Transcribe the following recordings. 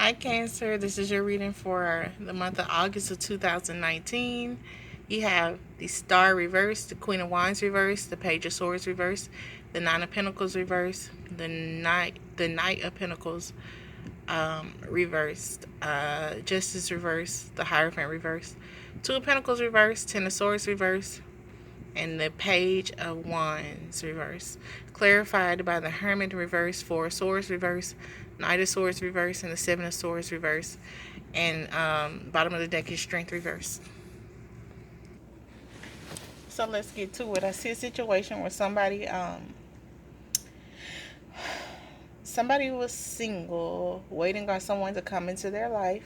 Hi, Cancer. This is your reading for the month of August of 2019. You have the Star reversed, the Queen of Wands reversed, the Page of Swords reversed, the Nine of Pentacles reversed, the Knight of Pentacles reversed, Justice reversed, the Hierophant reversed, Two of Pentacles reversed, Ten of Swords reversed, and the Page of Wands reverse. Clarified by the Hermit reverse, Four of Swords reverse, Knight of Swords reverse, and the Seven of Swords reverse. And bottom of the deck is Strength reverse. So let's get to it. I see a situation where somebody was single, waiting on someone to come into their life,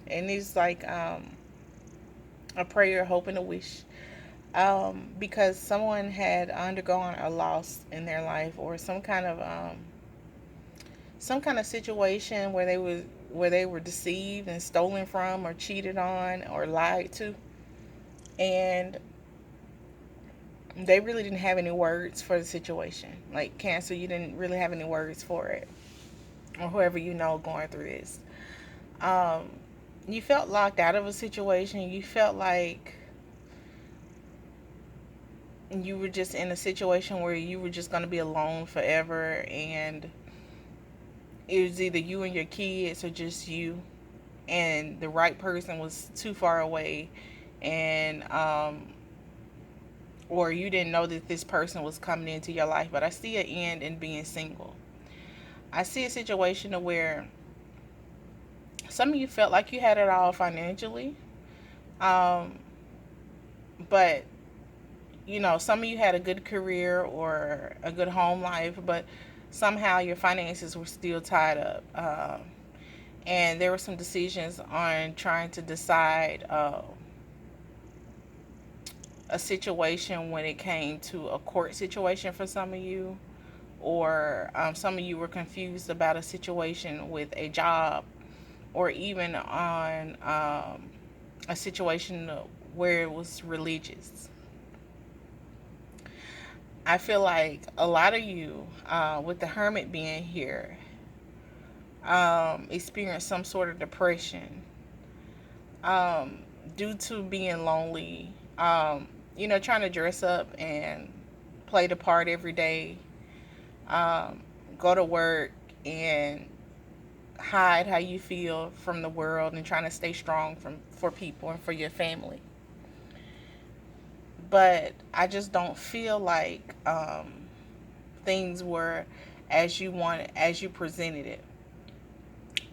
and it's like a prayer, hope, and a wish. Because someone had undergone a loss in their life, or some kind of situation where they were deceived and stolen from, or cheated on, or lied to, and they really didn't have any words for the situation. Like Cancer, you didn't really have any words for it, or whoever you know going through this. Um, you felt locked out of a situation. You felt like you were just in a situation where you were just going to be alone forever, and it was either you and your kids or just you, and the right person was too far away, and or you didn't know that this person was coming into your life. But I see an end in being single. I see a situation where some of you felt like you had it all financially, um, but some of you had a good career or a good home life, but somehow your finances were still tied up. And there were some decisions on trying to decide a situation when it came to a court situation for some of you, or some of you were confused about a situation with a job, or even on a situation where it was religious. I feel like a lot of you, with the Hermit being here, experienced some sort of depression um, due to being lonely. Trying to dress up and play the part every day, um, go to work and hide how you feel from the world, and trying to stay strong for people and for your family. But I just don't feel like things were as you wanted, as you presented it.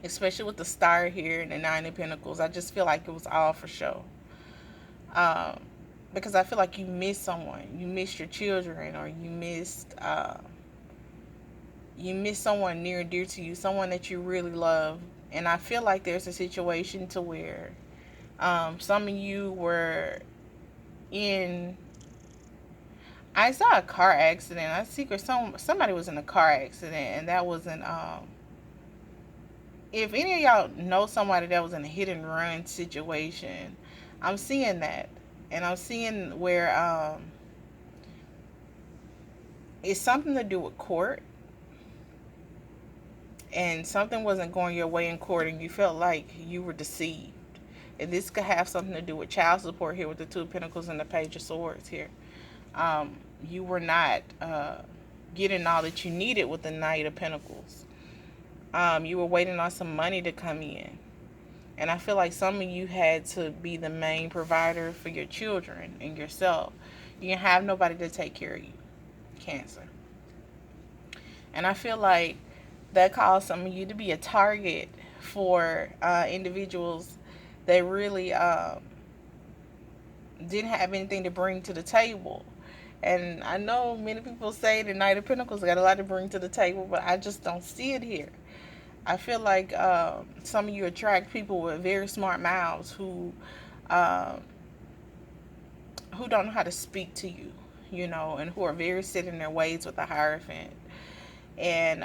Especially with the Star here and the Nine of Pentacles, I just feel like it was all for show. Um, because I feel like you missed someone, you missed your children, or you missed someone near and dear to you, someone that you really love. And I feel like there's a situation to where some of you were in. I saw a car accident. I see somebody was in a car accident, and that wasn't. If any of y'all know somebody that was in a hit and run situation, I'm seeing that, and I'm seeing where it's something to do with court, and something wasn't going your way in court, and you felt like you were deceived. And this could have something to do with child support here with the Two of Pentacles and the Page of Swords here. You were not getting all that you needed with the Knight of Pentacles. You were waiting on some money to come in. And I feel like some of you had to be the main provider for your children and yourself. You didn't have nobody to take care of you, Cancer. And I feel like that caused some of you to be a target for individuals that really didn't have anything to bring to the table. And I know many people say the Knight of Pentacles got a lot to bring to the table, but I just don't see it here. I feel like some of you attract people with very smart mouths uh, who don't know how to speak to you, and who are very set in their ways with the Hierophant. And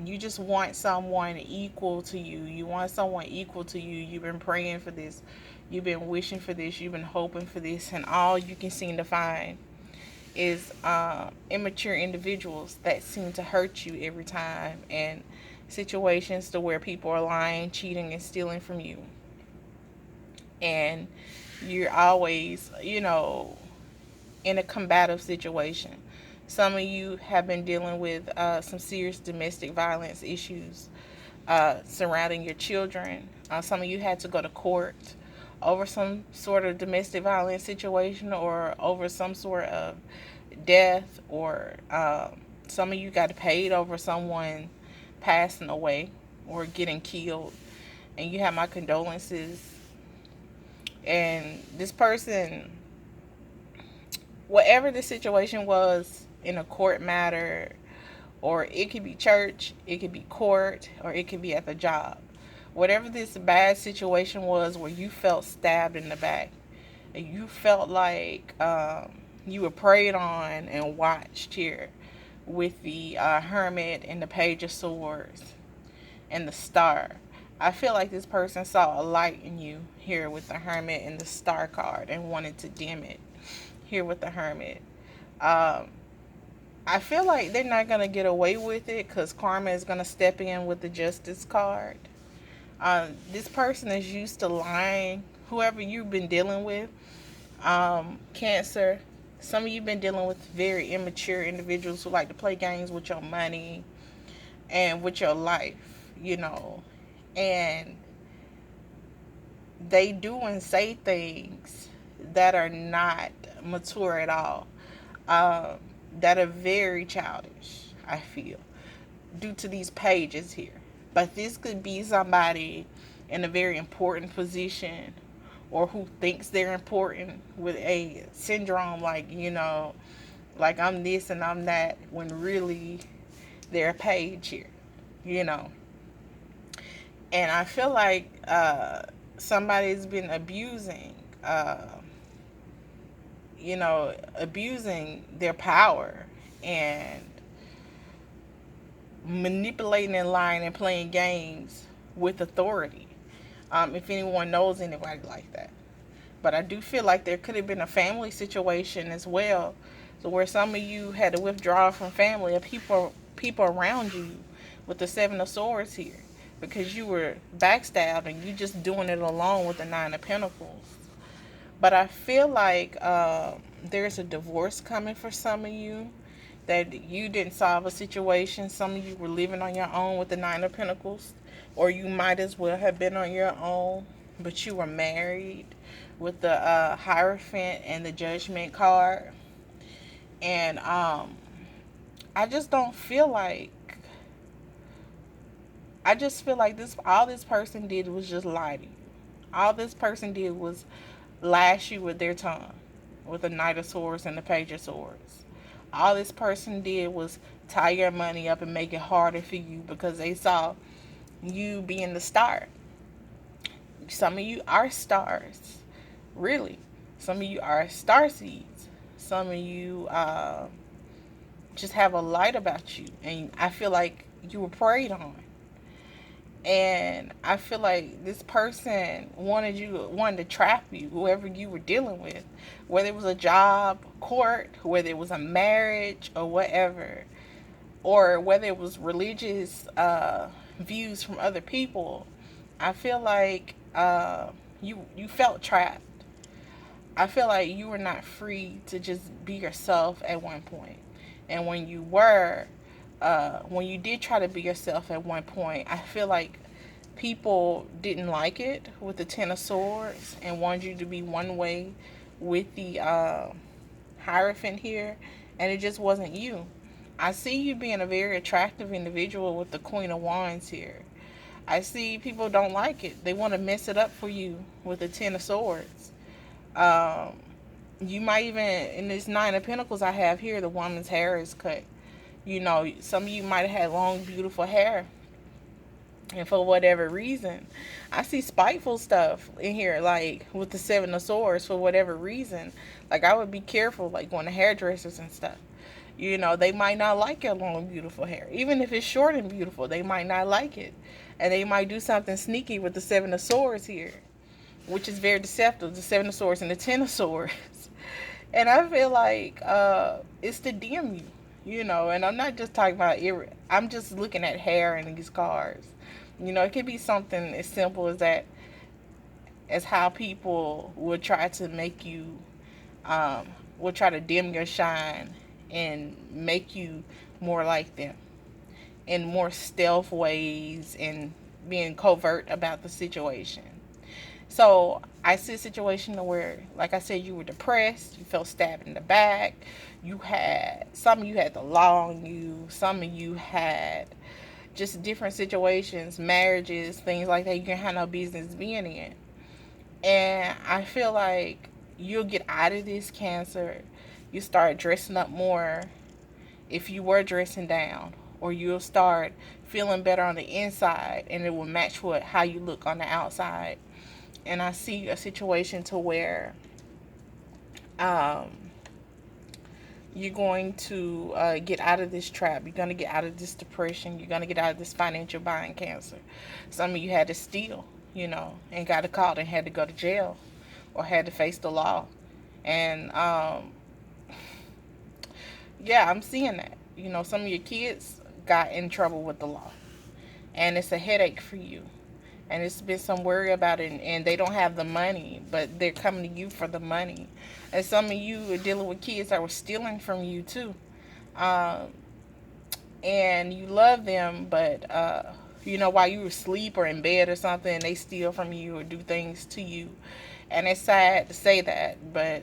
you just want someone equal to you. You want someone equal to you. You've been praying for this. You've been wishing for this. You've been hoping for this. And all you can seem to find is immature individuals that seem to hurt you every time and situations to where people are lying, cheating, and stealing from you. And you're always, in a combative situation. Some of you have been dealing with some serious domestic violence issues surrounding your children. Some of you had to go to court over some sort of domestic violence situation or over some sort of death, or some of you got paid over someone passing away or getting killed. And you have my condolences. And this person, whatever the situation was in a court matter, or it could be church, it could be court, or it could be at the job. Whatever this bad situation was where you felt stabbed in the back, and you felt like you were preyed on and watched here with the Hermit and the Page of Swords and the Star. I feel like this person saw a light in you here with the Hermit and the Star card and wanted to dim it here with the Hermit. I feel like they're not going to get away with it because karma is going to step in with the Justice card. This person is used to lying. Whoever you've been dealing with, Cancer, some of you have been dealing with very immature individuals who like to play games with your money and with your life, and they do and say things that are not mature at all, that are very childish, I feel, due to these pages here. But this could be somebody in a very important position or who thinks they're important with a syndrome like, like I'm this and I'm that, when really they're a page here, And I feel like somebody's been abusing, abusing their power and manipulating and lying and playing games with authority. If anyone knows anybody like that. But I do feel like there could have been a family situation as well, so where some of you had to withdraw from family or people around you with the Seven of Swords here, because you were backstabbed and you just doing it alone with the Nine of Pentacles. But I feel like there's a divorce coming for some of you, that you didn't solve a situation. Some of you were living on your own with the Nine of Pentacles, or you might as well have been on your own, but you were married with the Hierophant and the Judgment card. And I just feel like all this person did was just lie to you. All this person did was lash you with their tongue, with the Knight of Swords and the Page of Swords. All this person did was tie your money up and make it harder for you because they saw you being the star. Some of you are stars. Really. Some of you are star seeds. Some of you just have a light about you. And I feel like you were preyed on. And I feel like this person wanted to trap you, whoever you were dealing with, whether it was a job, court, whether it was a marriage or whatever, or whether it was religious views from other people. I feel like you felt trapped. I feel like you were not free to just be yourself at one point. And when you did try to be yourself at one point, I feel like people didn't like it with the Ten of Swords and wanted you to be one way with the Hierophant here, and it just wasn't you. I see you being a very attractive individual with the Queen of Wands here. I see people don't like it. They want to mess it up for you with the Ten of Swords. You might even, in this Nine of Pentacles I have here, the woman's hair is cut. Some of you might have had long, beautiful hair. And for whatever reason, I see spiteful stuff in here, like with the Seven of Swords, for whatever reason. Like, I would be careful, like going to hairdressers and stuff. They might not like your long, beautiful hair. Even if it's short and beautiful, they might not like it. And they might do something sneaky with the Seven of Swords here, which is very deceptive, the Seven of Swords and the Ten of Swords. And I feel like it's to dim you. And I'm not just talking about I'm just looking at hair in these cards. It could be something as simple as that, as how people will try to make you, um, will try to dim your shine and make you more like them in more stealth ways and being covert about the situation. So I see a situation where, like I said, you were depressed, you felt stabbed in the back, some of you had the law on you, some of you had just different situations, marriages, things like that you can have no business being in. And I feel like you'll get out of this, Cancer. You start dressing up more if you were dressing down, or you'll start feeling better on the inside and it will match what how you look on the outside. And I see a situation to where um, you're going to get out of this trap. You're going to get out of this depression. You're going to get out of this financial bind, Cancer. Some of you had to steal, and got caught and had to go to jail or had to face the law. And yeah, I'm seeing that. Some of your kids got in trouble with the law, and it's a headache for you. And it's been some worry about it, and they don't have the money, but they're coming to you for the money. And some of you are dealing with kids that were stealing from you too, um, and you love them, but while you were asleep or in bed or something, they steal from you or do things to you. And it's sad to say that, but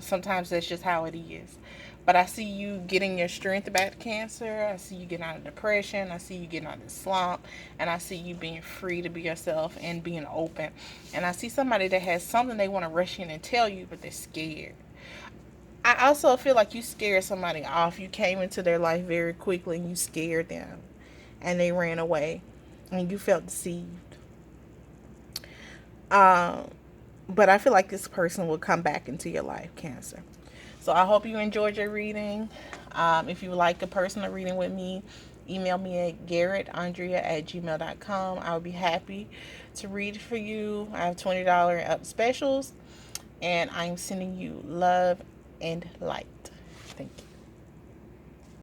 sometimes that's just how it is. But I see you getting your strength back, Cancer. I see you getting out of depression. I see you getting out of the slump. And I see you being free to be yourself and being open. And I see somebody that has something they want to rush in and tell you, but they're scared. I also feel like you scared somebody off. You came into their life very quickly and you scared them. And they ran away. And you felt deceived. Um, but I feel like this person will come back into your life, Cancer. So I hope you enjoyed your reading. If you would like a personal reading with me, email me at garrettandrea@gmail.com. I would be happy to read for you. I have $20 up specials, and I'm sending you love and light. Thank you.